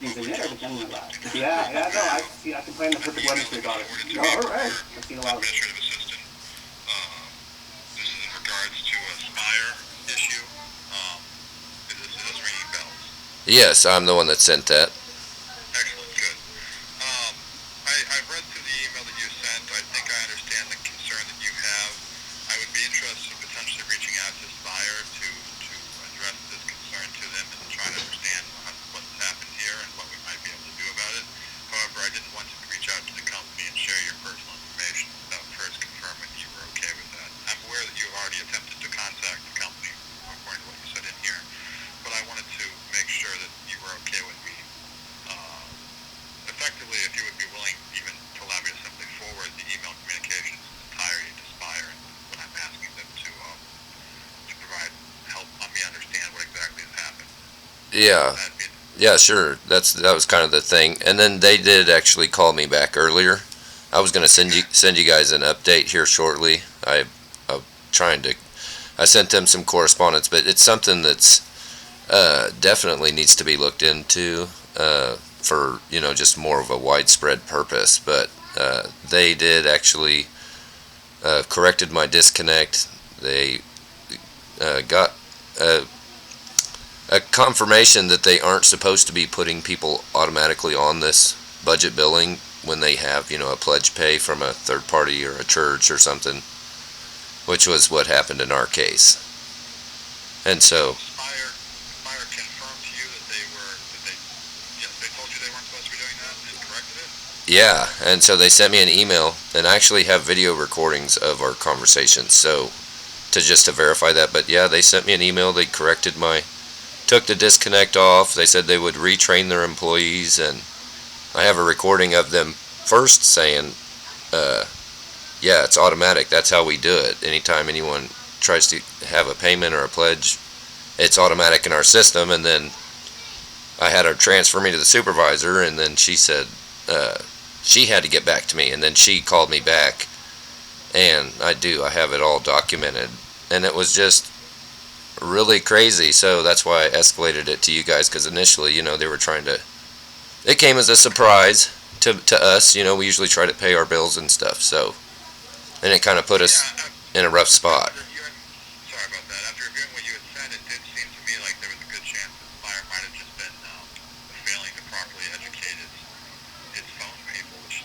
Ingeniero que tengo una lot. Yeah, no, I can plan the perfect wedding for your daughter. No, all right. I've seen a lot of it. Administrative assistant. This is in regards to a Spire issue. Is this ringing bells? Yes, I'm the one that sent that. Excellent, good. I've read through the email that you sent. I think I understand the concern that you have. I would be interested in potentially reaching out to Spire to address this concern to them and try to understand what's happened here and what we might be able to do about it. However, I didn't want to reach out to the company and share your personal information without first confirming you were okay with that. I'm aware that you already attempted to contact the company, according to what you said in here, but I wanted to make sure that you were okay with me. Effectively, if you would be willing even to allow me to simply forward the email communications entirely to Spire when I'm asking them to provide help on me understand what exactly has happened. Yeah. Yeah, sure. That was kind of the thing. And then they did actually call me back earlier. I was going to send you guys an update here shortly. I'm trying to. I sent them some correspondence, but it's something that's definitely needs to be looked into for just more of a widespread purpose. But they did actually corrected my disconnect. They got a confirmation that they aren't supposed to be putting people automatically on this budget billing when they have, a pledge pay from a third party or a church or something, which was what happened in our case. And so Spire confirmed to you that they told you they weren't supposed to be doing that and corrected it? yeah, and so they sent me an email, and I actually have video recordings of our conversations, so to verify that. But yeah, they sent me an email. They took the disconnect off. They said they would retrain their employees, and I have a recording of them first saying, yeah, it's automatic. That's how we do it. Anytime anyone tries to have a payment or a pledge, it's automatic in our system. And then I had her transfer me to the supervisor, and then she said she had to get back to me, and then she called me back, and I have it all documented, and it was just really crazy. So that's why I escalated it to you guys, because initially, they were trying to. It came as a surprise to us. We usually try to pay our bills and stuff. So, and it kind of put us in a rough spot. Sorry about that. After reviewing what you had said, it did seem to me like there was a good chance that Spire might have just been failing to properly educate its phone people, which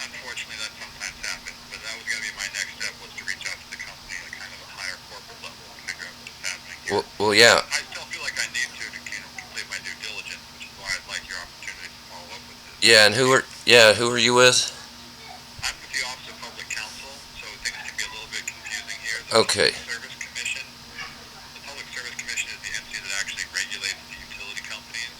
unfortunately that sometimes happens. But that was going to be my next step, was to reach out to the company at kind of a higher corporate level and figure out what is happening here. Well, yeah. I still feel like I need to complete my due diligence, which is why I'd like your opportunity to follow up with this. Yeah, and who are you with? I'm with the Office of Public Counsel, so things can be a little bit confusing here. Okay. The Public Service Commission is the entity that actually regulates the utility companies.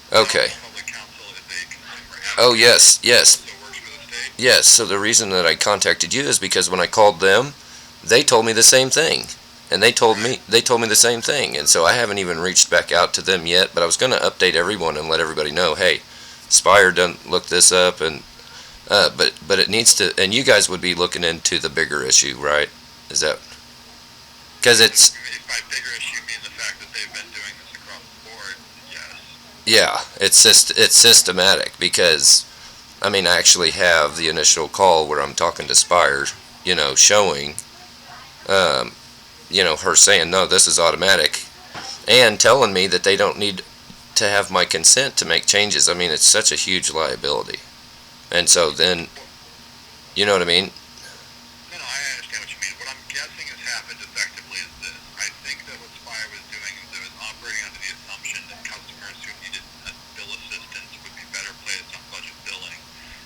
Okay. The Public Counsel is a consumer Oh, advocate. yes. Also works for the state. Yes, so the reason that I contacted you is because when I called them, they told me the same thing. And they told me the same thing. And so I haven't even reached back out to them yet, but I was going to update everyone and let everybody know, hey, Spire done look this up, and but it needs to, and you guys would be looking into the bigger issue, right? Is that because it's By bigger issue, you mean the fact that they've been doing this across the board? Yes. yeah, it's systematic, because I actually have the initial call where I'm talking to Spire, showing her saying, no, this is automatic, and telling me that they don't need to have my consent to make changes. It's such a huge liability. And so then, you know what I mean? No, I understand what you mean. What I'm guessing has happened effectively is this. I think that what Spire was doing is it was operating under the assumption that customers who needed bill assistance would be better placed on budget billing,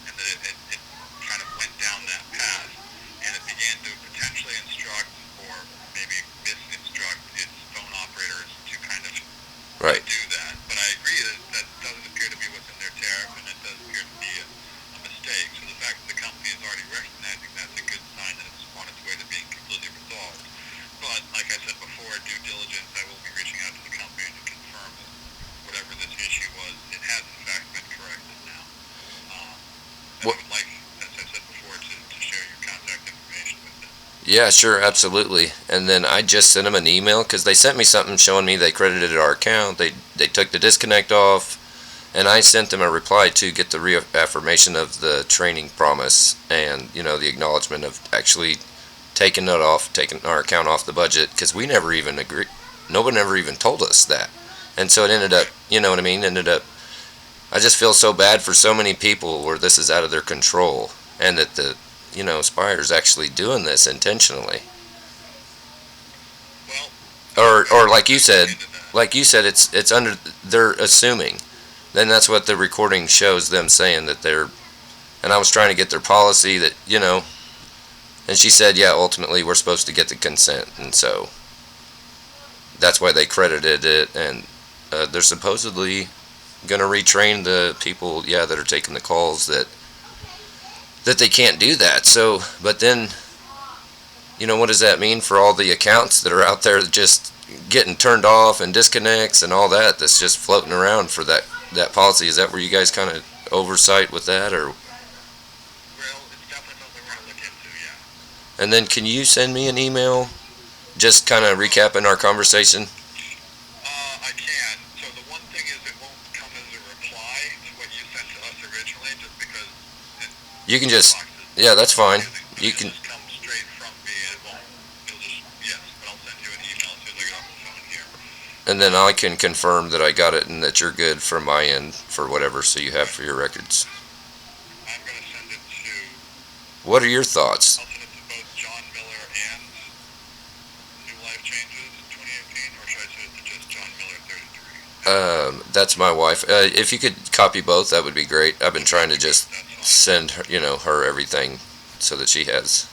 and that it kind of went down that path, and it began to potentially instruct or maybe misinstruct its phone operators to kind of Right. do that. But I agree that doesn't appear to be what's in their tariff, and it does appear to be a mistake. So the fact that the company is already recognizing that's a good sign that it's on its way to being completely resolved. But like I said before, due diligence, I will be reaching out to the company to confirm that whatever this issue was, it has in fact been corrected now. And I would like, as I said before, to share your contact information with them. Yeah, sure, absolutely. And then I just sent them an email, because they sent me something showing me they credited our account. They took the disconnect off, And I sent them a reply to get the reaffirmation of the training promise and, the acknowledgement of actually taking our account off the budget, because we never even agreed. No one ever even told us that. And so it ended up, I just feel so bad for so many people where this is out of their control, and that Spire's actually doing this intentionally. Or like you said, it's under, they're assuming. Then that's what the recording shows them saying, that they're, and I was trying to get their policy that, and she said, yeah, ultimately we're supposed to get the consent, and so that's why they credited it, and they're supposedly going to retrain the people, that are taking the calls, that they can't do that. So, but then, what does that mean for all the accounts that are out there just getting turned off and disconnects and all that, that's just floating around for that policy? Is that where you guys kind of oversight with that, or? Well, it's definitely something we're going to look into, yeah. And then can you send me an email just kind of recapping our conversation? I can. So the one thing is, it won't come as a reply to what you sent to us originally, just because you can just, that's fine. You can just come straight from me, and it'll just, yes, but I'll send you an email as soon as I get off the phone here. and then I can confirm that I got it and that you're good from my end for whatever, so you have for your records. I'm going to send it to, What are your thoughts? I'll send it to both John Miller and New Life Changes 2018, or should I send it to just John Miller 33? That's my wife. If you could copy both, that would be great. I've been trying to just send her, her everything so that she has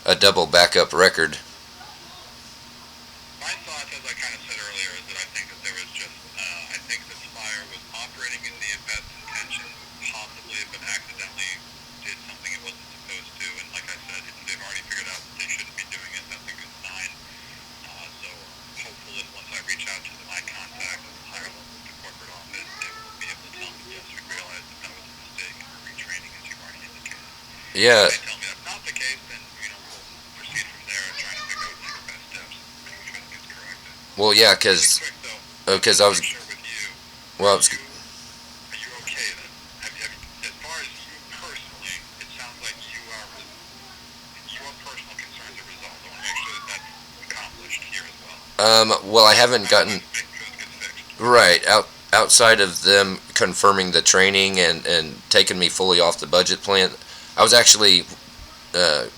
a double backup record. My thoughts, as I kind of said earlier, is that I think that there was just, I think that Spire was operating in the best intention, possibly, but accidentally did something it wasn't supposed to, and like I said, if they've already figured out that they shouldn't be doing it, that's a good sign. So hopeful that once I reach out to my contact at the higher level of the corporate office, they will be able to tell me, yes, we realized that that was a mistake, and we're retraining, as you've already indicated. Yeah. If they tell me that's not the case, then, we'll proceed from there and try to figure out the best steps, making sure that gets corrected. Well, yeah, Really because quick, though, I was, share with you, well, are you okay then? As far as you personally, it sounds like your personal concerns are resolved. I want to make sure that that's accomplished here as well. well, I haven't gotten Make sure it gets fixed. right outside of them confirming the training and taking me fully off the budget plan. I was actually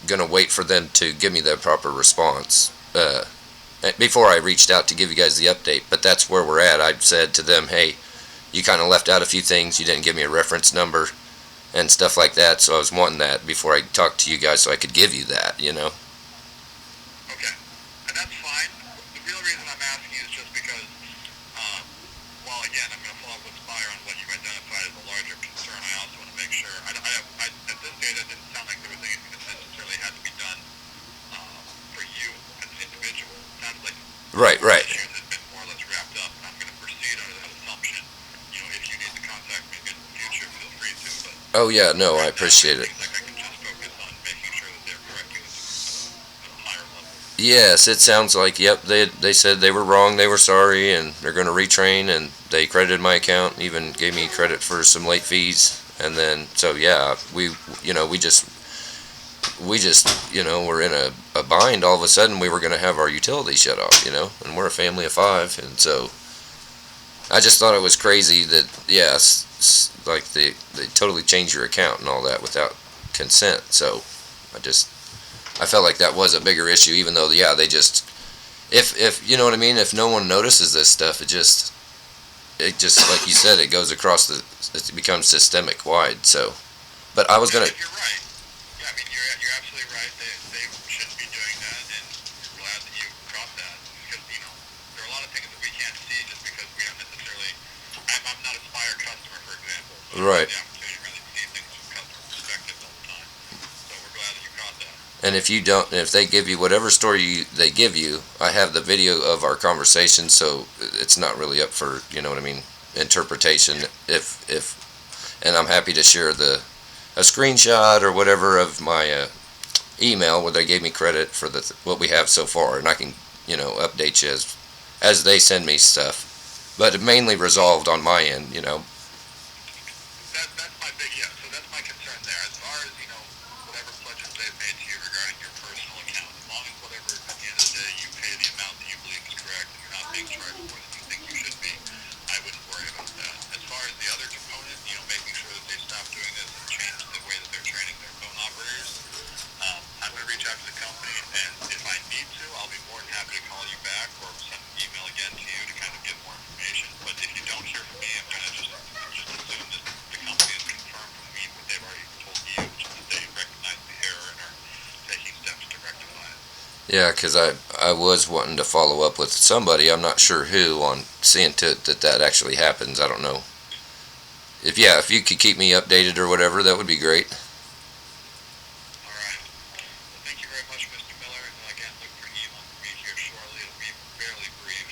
gonna wait for them to give me the proper response before I reached out to give you guys the update. But that's where we're at. I said to them, hey, you kind of left out a few things. You didn't give me a reference number and stuff like that. So I was wanting that before I talked to you guys, so I could give you that. Okay. And that's fine. The real reason I'm asking is just because, while again, I'm going to follow up with Spire on what you've identified as a larger concern, I also want to make sure, at this stage, it didn't sound like there was anything that necessarily had to be done for you as an individual. It sounded like Right. issues had been more or less wrapped up, and I'm going to proceed under that assumption. If you need to contact me again in the future, feel free to, but Oh yeah, no, I right now, appreciate it. seems like I can just focus on making sure that they're correcting this at a higher level. Yes, it sounds like, yep, they said they were wrong, they were sorry, and they're going to retrain, and they credited my account, even gave me credit for some late fees, and then, so yeah, we just, we're in a bind. All of a sudden, we were going to have our utilities shut off, and we're a family of 5, and so I just thought it was crazy that, like they totally changed your account and all that without consent, so I felt like that was a bigger issue, even though, they just, if you know what I mean, if no one notices this stuff, it just, like you said, it goes across it becomes systemic wide, so, but I was going to, You're right. Yeah, I mean, you're absolutely right. They shouldn't be doing that, and we're glad that you caught that. Because, there are a lot of things that we can't see just because we don't necessarily, I'm not a Spire customer, for example. So Right. I don't have the opportunity to really see things from customer perspectives all the time. So we're glad that you caught that. and if they give you whatever story they give you, I have the video of our conversation, so it's not really up for, interpretation. And I'm happy to share a screenshot or whatever of my email where they gave me credit for what we have so far, and I can, update you as they send me stuff. but mainly resolved on my end, you know. That's my big, yeah, so that's my concern there. As far as, whatever pledges they've made to you regarding your personal account, as long as whatever, at the end of the day, you pay the amount that you believe is correct and you're not being charged more than you think you should be, I wouldn't worry about that. As far as the other component, making sure that they stop doing this and change the way that they're training their phone operators, I'm going to reach out to the company, and if I need to, I'll be more than happy to call you back or send an email again to you to kind of get more information. But if you don't hear from me, I'm going to just assume that the company has confirmed with me what they've already told you, which is that they recognize the error and are taking steps to rectify it. Yeah, because I was wanting to follow up with somebody, I'm not sure who, on seeing to it that actually happens. I don't know. If you could keep me updated or whatever, that would be great. All right. Well, thank you very much, Mr. Miller. And again, look for an email from me here shortly. It'll be fairly brief,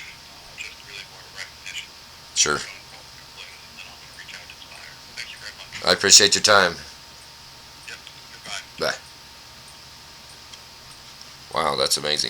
just really more of a recognition. Sure. Going forward, and then I'm going to reach out to Spire. Thank you very much. I appreciate your time. Yep. Goodbye. Bye. Wow, that's amazing.